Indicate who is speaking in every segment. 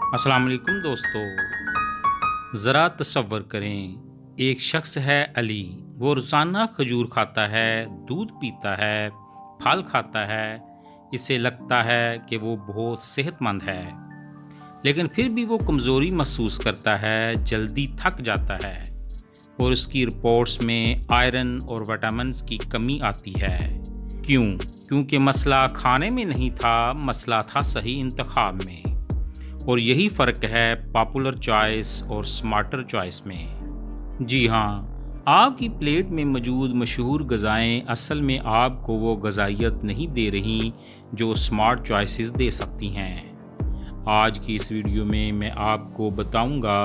Speaker 1: अस्सलाम वालेकुम दोस्तों। ज़रा तसव्वुर करें, एक शख्स है अली। वो रोज़ाना खजूर खाता है, दूध पीता है, फल खाता है। इसे लगता है कि वो बहुत सेहतमंद है, लेकिन फिर भी वो कमज़ोरी महसूस करता है, जल्दी थक जाता है और उसकी रिपोर्ट्स में आयरन और विटामिन्स की कमी आती है। क्यों? क्योंकि मसला खाने में नहीं था, मसला था सही इंतखाब में। और यही फ़र्क है पॉपुलर चॉइस और स्मार्टर चॉइस में। जी हाँ, आपकी प्लेट में मौजूद मशहूर ग़िज़ाएँ असल में आपको वो ग़िज़ाइयत नहीं दे रहीं जो स्मार्ट चॉइसेस दे सकती हैं। आज की इस वीडियो में मैं आपको बताऊंगा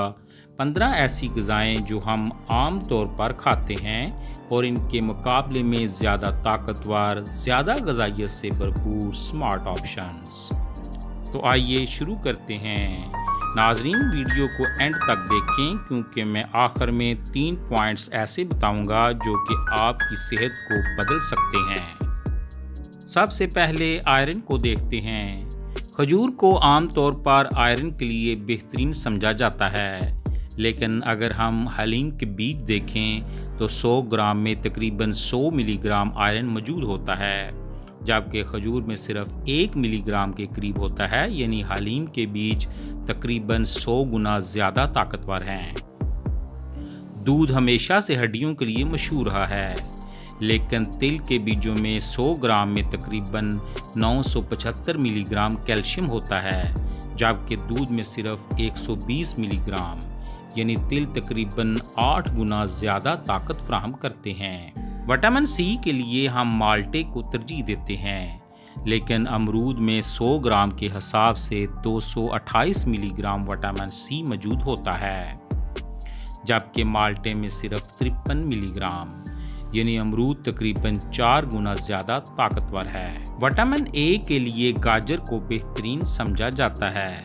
Speaker 1: 15 ऐसी ग़िज़ाएँ जो हम आम तौर पर खाते हैं और इनके मुकाबले में ज़्यादा ताकतवर, ज़्यादा ग़िज़ाइयत से भरपूर स्मार्ट ऑप्शंस। तो आइए शुरू करते हैं। नाज़रीन, वीडियो को एंड तक देखें क्योंकि मैं आखिर में 3 पॉइंट्स ऐसे बताऊंगा जो कि आपकी सेहत को बदल सकते हैं। सबसे पहले आयरन को देखते हैं। खजूर को आमतौर पर आयरन के लिए बेहतरीन समझा जाता है, लेकिन अगर हम हलीम के बीज देखें तो 100 ग्राम में तकरीबन 100 मिलीग्राम आयरन मौजूद होता है, जबकि खजूर में सिर्फ 1 मिलीग्राम के करीब होता है। यानी हलीम के बीज तकरीबन 100 गुना ज़्यादा ताकतवर हैं। दूध हमेशा से हड्डियों के लिए मशहूर रहा है, लेकिन तिल के बीजों में 100 ग्राम में तकरीबन 975 मिलीग्राम कैल्शियम होता है, जबकि दूध में सिर्फ 120 मिलीग्राम। यानी तिल तकरीबन 8 गुना ज़्यादा ताकत फराहम करते हैं। विटामिन सी के लिए हम माल्टे को तरजीह देते हैं, लेकिन अमरूद में 100 ग्राम के हिसाब से 228 मिलीग्राम विटामिन सी मौजूद होता है, जबकि माल्टे में सिर्फ 53 मिलीग्राम। यानी अमरूद तकरीबन 4 गुना ज़्यादा ताकतवर है। विटामिन ए के लिए गाजर को बेहतरीन समझा जाता है,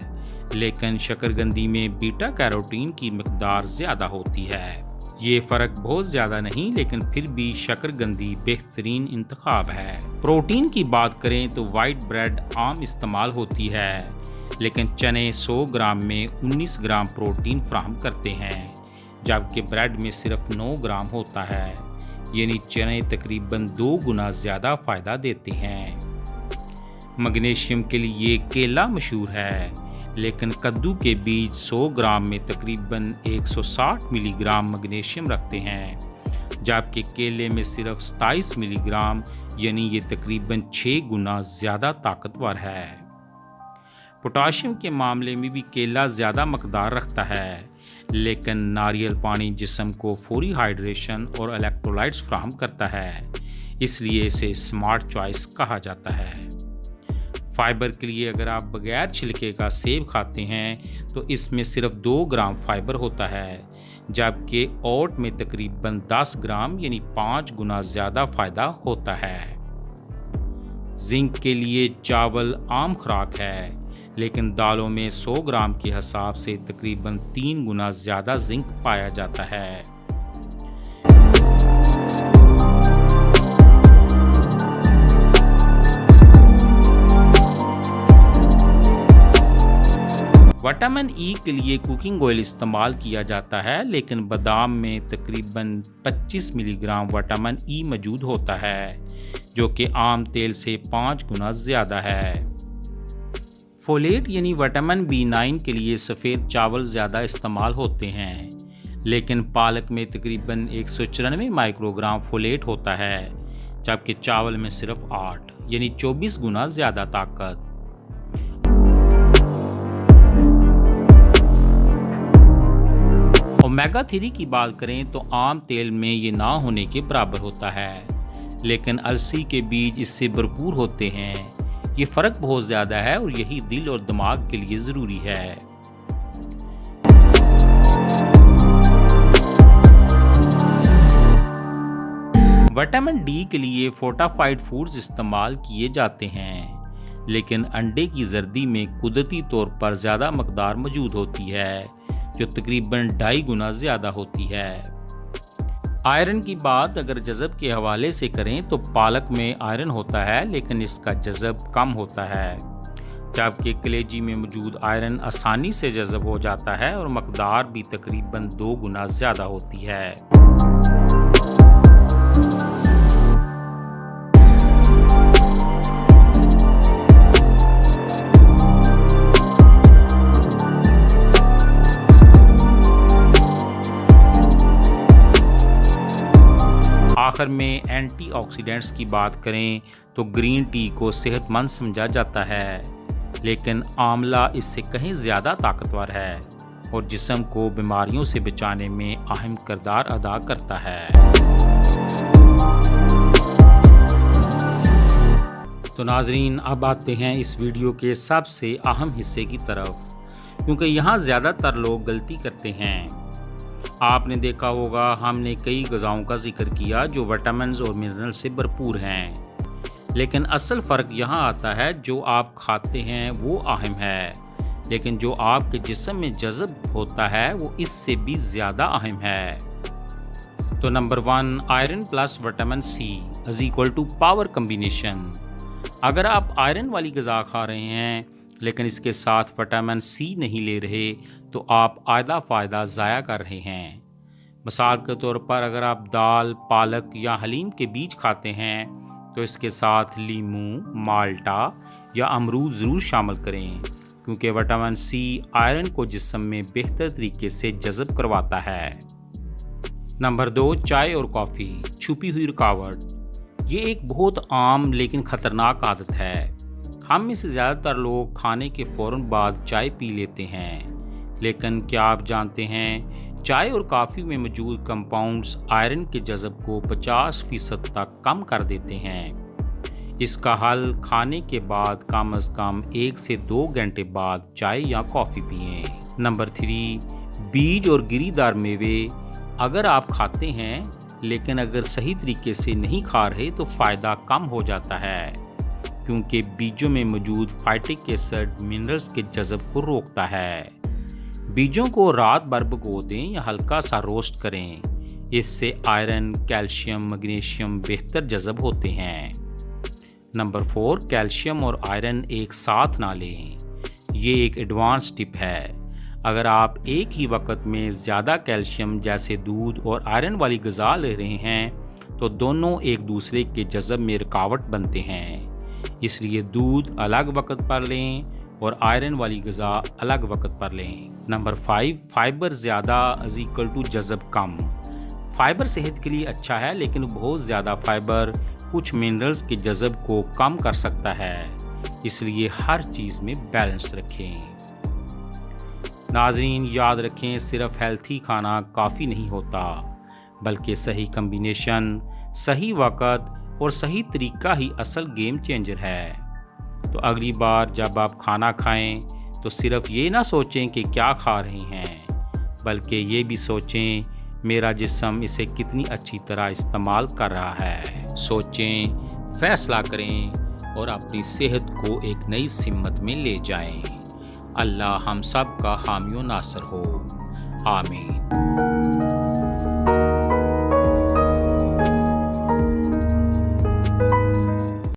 Speaker 1: लेकिन शकरकंदी में बीटा कैरोटीन की मिकदार ज़्यादा होती है। ये फ़र्क बहुत ज़्यादा नहीं, लेकिन फिर भी शकरकंदी बेहतरीन इंतखाब है। प्रोटीन की बात करें तो वाइट ब्रेड आम इस्तेमाल होती है, लेकिन चने 100 ग्राम में 19 ग्राम प्रोटीन फराहम करते हैं, जबकि ब्रेड में सिर्फ 9 ग्राम होता है। यानी चने तकरीबन 2 गुना ज़्यादा फ़ायदा देते हैं। मैग्नीशियम के लिए केला मशहूर है, लेकिन कद्दू के बीज 100 ग्राम में तकरीबन 160 मिलीग्राम मैग्नीशियम रखते हैं, जबकि केले में सिर्फ 27 मिलीग्राम। यानी ये तकरीबन 6 गुना ज़्यादा ताकतवर है। पोटाशियम के मामले में भी केला ज़्यादा मकदार रखता है, लेकिन नारियल पानी जिस्म को फौरी हाइड्रेशन और इलेक्ट्रोलाइट्स फराहम करता है, इसलिए इसे स्मार्ट चॉइस कहा जाता है। फाइबर के लिए अगर आप बगैर छिलके का सेब खाते हैं तो इसमें सिर्फ 2 ग्राम फाइबर होता है, जबकि ओट में तकरीबन 10 ग्राम यानी 5 गुना ज़्यादा फ़ायदा होता है। जिंक के लिए चावल आम खुराक है, लेकिन दालों में 100 ग्राम के हिसाब से तकरीबन 3 गुना ज़्यादा जिंक पाया जाता है। विटामिन ई के लिए कुकिंग ऑयल इस्तेमाल किया जाता है, लेकिन बादाम में तकरीबन 25 मिलीग्राम विटामिन ई मौजूद होता है, जो कि आम तेल से 5 गुना ज़्यादा है। फोलेट यानी विटामिन B9 के लिए सफ़ेद चावल ज़्यादा इस्तेमाल होते हैं, लेकिन पालक में तकरीबन 194 माइक्रोग्राम फोलेट होता है, जबकि चावल में सिर्फ 8 यानी 24 गुना ज़्यादा ताकत। ओमेगा 3 की बात करें तो आम तेल में ये ना होने के बराबर होता है, लेकिन अलसी के बीज इससे भरपूर होते हैं। ये फ़र्क बहुत ज़्यादा है और यही दिल और दिमाग के लिए ज़रूरी है। विटामिन डी के लिए फोर्टिफाइड फूड्स इस्तेमाल किए जाते हैं, लेकिन अंडे की जर्दी में कुदरती तौर पर ज़्यादा मकदार मौजूद होती है, जो तकरीबन 2.5 गुना ज़्यादा होती है। आयरन की बात अगर जज़ब के हवाले से करें तो पालक में आयरन होता है, लेकिन इसका जज़ब कम होता है। जबकि कलेजी में मौजूद आयरन आसानी से जज़ब हो जाता है और मकदार भी तकरीबन 2 गुना ज़्यादा होती है। आखिर में एंटीऑक्सीडेंट्स की बात करें तो ग्रीन टी को सेहतमंद समझा जाता है, लेकिन आंवला इससे कहीं ज़्यादा ताकतवर है और जिस्म को बीमारियों से बचाने में अहम किरदार अदा करता है। तो नाजरीन, अब आते हैं इस वीडियो के सबसे अहम हिस्से की तरफ, क्योंकि यहाँ ज़्यादातर लोग गलती करते हैं। आपने देखा होगा हमने कई ग़िज़ाओं का जिक्र किया जो विटामिन्स और मिनरल से भरपूर हैं, लेकिन असल फ़र्क यहाँ आता है जो आप खाते हैं वो अहम है, लेकिन जो आपके जिस्म में जज़ब होता है वो इससे भी ज़्यादा अहम है। तो number 1, iron plus vitamin C = power combination. अगर आप आयरन वाली ग़िज़ा खा रहे हैं लेकिन इसके साथ विटामिन सी नहीं ले रहे तो आप आधा फ़ायदा ज़ाया कर रहे हैं। मिसाल के तौर पर अगर आप दाल, पालक या हलीम के बीज खाते हैं तो इसके साथ लीमू, माल्टा या अमरूद ज़रूर शामिल करें, क्योंकि विटामिन सी आयरन को जिस्म में बेहतर तरीके से जज़ब करवाता है। नंबर 2, चाय और कॉफ़ी छुपी हुई रुकावट। ये एक बहुत आम लेकिन ख़तरनाक आदत है। हम में से ज़्यादातर लोग खाने के फ़ौरन बाद चाय पी लेते हैं, लेकिन क्या आप जानते हैं चाय और कॉफ़ी में मौजूद कंपाउंड्स आयरन के जज़ब को 50% तक कम कर देते हैं। इसका हल खाने के बाद कम अज़ कम 1 से 2 घंटे बाद चाय या कॉफ़ी पिएं। नंबर 3, बीज और गिरीदार मेवे। अगर आप खाते हैं लेकिन अगर सही तरीके से नहीं खा रहे तो फ़ायदा कम हो जाता है, क्योंकि बीजों में मौजूद फाइटिक एसिड मिनरल्स के जज़ब को रोकता है। बीजों को रात भर भिगो दें या हल्का सा रोस्ट करें, इससे आयरन, कैल्शियम, मैग्नीशियम बेहतर जज़ब होते हैं। नंबर 4, कैल्शियम और आयरन एक साथ ना लें। ये एक एडवांस टिप है। अगर आप एक ही वक्त में ज़्यादा कैल्शियम जैसे दूध और आयरन वाली ग़िज़ा ले रहे हैं तो दोनों एक दूसरे के जज़ब में रुकावट बनते हैं, इसलिए दूध अलग वक्त पर लें और आयरन वाली ग़िज़ा अलग वक्त पर लें। नंबर 5, फाइबर ज़्यादा = जज़ब कम। फाइबर सेहत के लिए अच्छा है, लेकिन बहुत ज़्यादा फाइबर कुछ मिनरल्स के जज़ब को कम कर सकता है, इसलिए हर चीज़ में बैलेंस रखें। नाज़रीन, याद रखें सिर्फ हेल्थी खाना काफ़ी नहीं होता, बल्कि सही कम्बिनेशन, सही वक़्त और सही तरीका ही असल गेम चेंजर है। तो अगली बार जब आप खाना खाएं तो सिर्फ ये ना सोचें कि क्या खा रहे हैं, बल्कि ये भी सोचें मेरा जिस्म इसे कितनी अच्छी तरह इस्तेमाल कर रहा है। सोचें, फ़ैसला करें और अपनी सेहत को एक नई सिमत में ले जाएं। अल्लाह हम सब का हामी व नासर हो। आमीन।